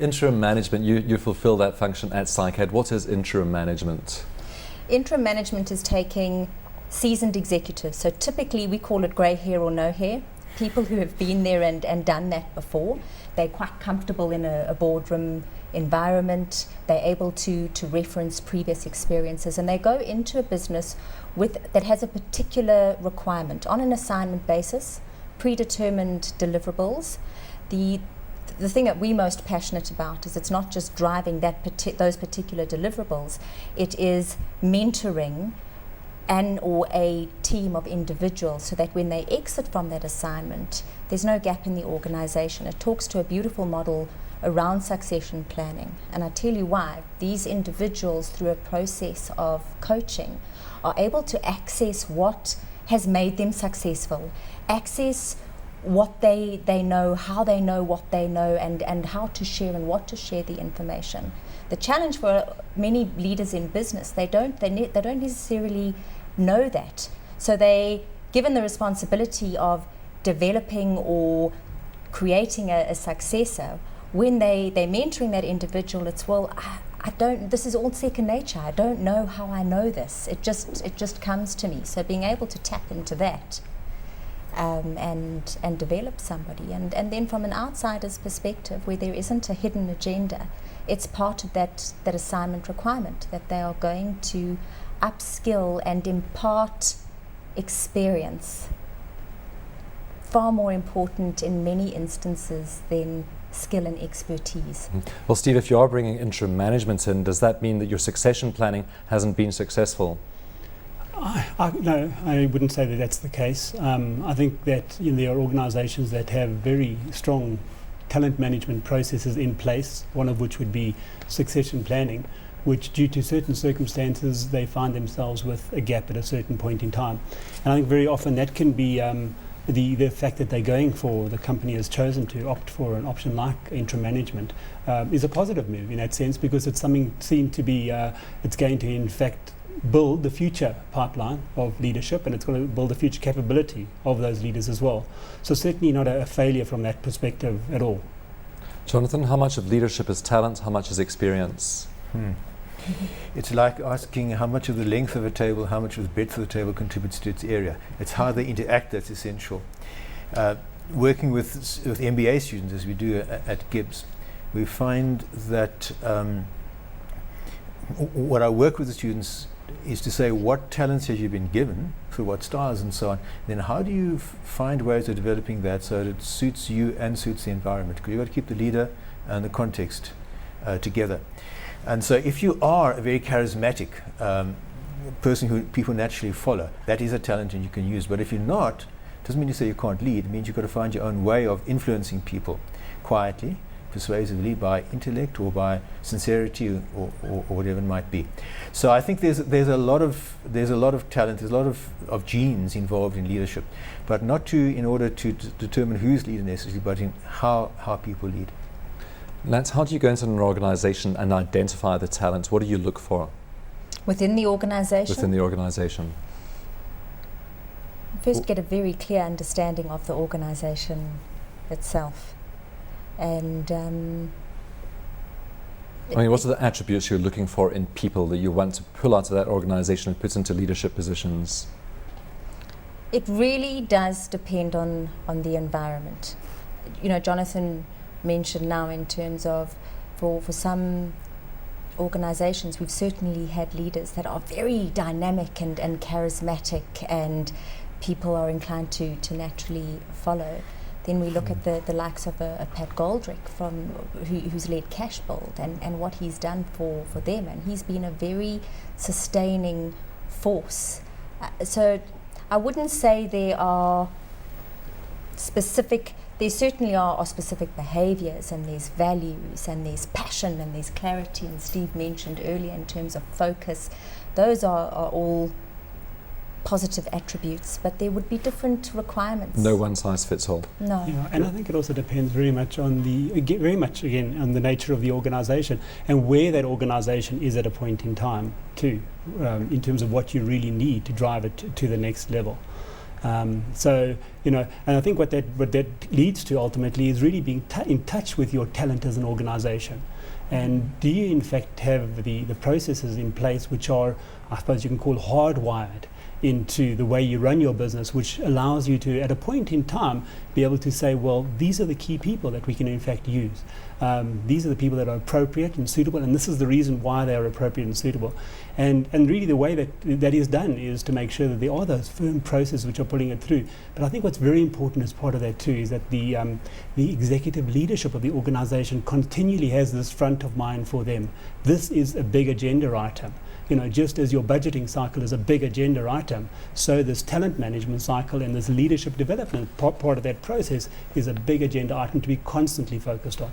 interim management, you fulfill that function at Cycan. What is interim management? Interim management is taking seasoned executives, so typically we call it grey hair or no hair, people who have been there and done that before. They're quite comfortable in a boardroom environment, they're able to reference previous experiences, and they go into a business that has a particular requirement on an assignment basis, predetermined deliverables. The thing that we're most passionate about is it's not just driving those particular deliverables, it is mentoring or a team of individuals so that when they exit from that assignment, there's no gap in the organization. It talks to a beautiful model around succession planning. And I tell you why. These individuals, through a process of coaching, are able to access what has made them successful, access what they know, how they know what they know, and how to share and what to share the information. The challenge for many leaders in business, they don't necessarily know that. So they, given the responsibility of developing or creating a successor, when they're mentoring that individual, it's, well, I don't, this is all second nature. I don't know how I know this. It just comes to me. So being able to tap into that and develop somebody. And then from an outsider's perspective, where there isn't a hidden agenda, it's part of that assignment requirement that they are going to upskill and impart experience. Far more important in many instances than skill and expertise. Well, Steve, if you are bringing interim management in, does that mean that your succession planning hasn't been successful? No, I wouldn't say that that's the case. I think that there are organisations that have very strong talent management processes in place, one of which would be succession planning, which due to certain circumstances they find themselves with a gap at a certain point in time. And I think very often that can be the fact that they're going for, the company has chosen to opt for an option like interim management is a positive move in that sense, because it's something seen to be, it's going to in fact build the future pipeline of leadership, and it's going to build the future capability of those leaders as well. So certainly not a failure from that perspective at all. Jonathan, how much of leadership is talent, how much is experience? It's like asking how much of the length of a table, how much of the breadth of the table contributes to its area. It's how they interact that's essential. Working with MBA students, as we do at GIBS, we find that what I work with the students is to say, what talents have you been given, through what styles and so on, then how do you find ways of developing that so that it suits you and suits the environment? Because you've got to keep the leader and the context together. And so if you are a very charismatic person who people naturally follow, that is a talent and you can use. But if you're not, it doesn't mean you say you can't lead. It means you've got to find your own way of influencing people quietly, persuasively, by intellect or by sincerity or whatever it might be. So I think there's a lot of talent, there's a lot of genes involved in leadership, but not in order to determine who's leader necessarily, but in how people lead. Nat, how do you go into an organisation and identify the talent? What do you look for? Within the organisation? Within the organisation. First, get a very clear understanding of the organisation itself. And what are the attributes you're looking for in people that you want to pull out of that organisation and put into leadership positions? It really does depend on the environment. Jonathan mentioned now in terms of for some organisations, we've certainly had leaders that are very dynamic and charismatic, and people are inclined to naturally follow. Then we look at the likes of a Pat Goldrick who's led Cashbuild and what he's done for them, and he's been a very sustaining force. So I wouldn't say there certainly are specific behaviours, and there's values, and there's passion, and there's clarity, and Steve mentioned earlier in terms of focus. Those are all positive attributes, but there would be different requirements. No one size fits all. No. Yeah, and I think it also depends very much on the nature of the organisation and where that organisation is at a point in time too, in terms of what you really need to drive it to the next level. So, you know, and I think what that leads to ultimately is really being in touch with your talent as an organization. And do you in fact have the processes in place which are, I suppose you can call, hardwired into the way you run your business, which allows you to, at a point in time, be able to say, well, these are the key people that we can in fact use. These are the people that are appropriate and suitable, and this is the reason why they are appropriate and suitable. And really the way that is done is to make sure that there are those firm processes which are pulling it through. But I think what's very important as part of that too is that the executive leadership of the organization continually has this front of mind for them. This is a big agenda item. You know, just as your budgeting cycle is a big agenda item, so this talent management cycle and this leadership development part of that process is a big agenda item to be constantly focused on.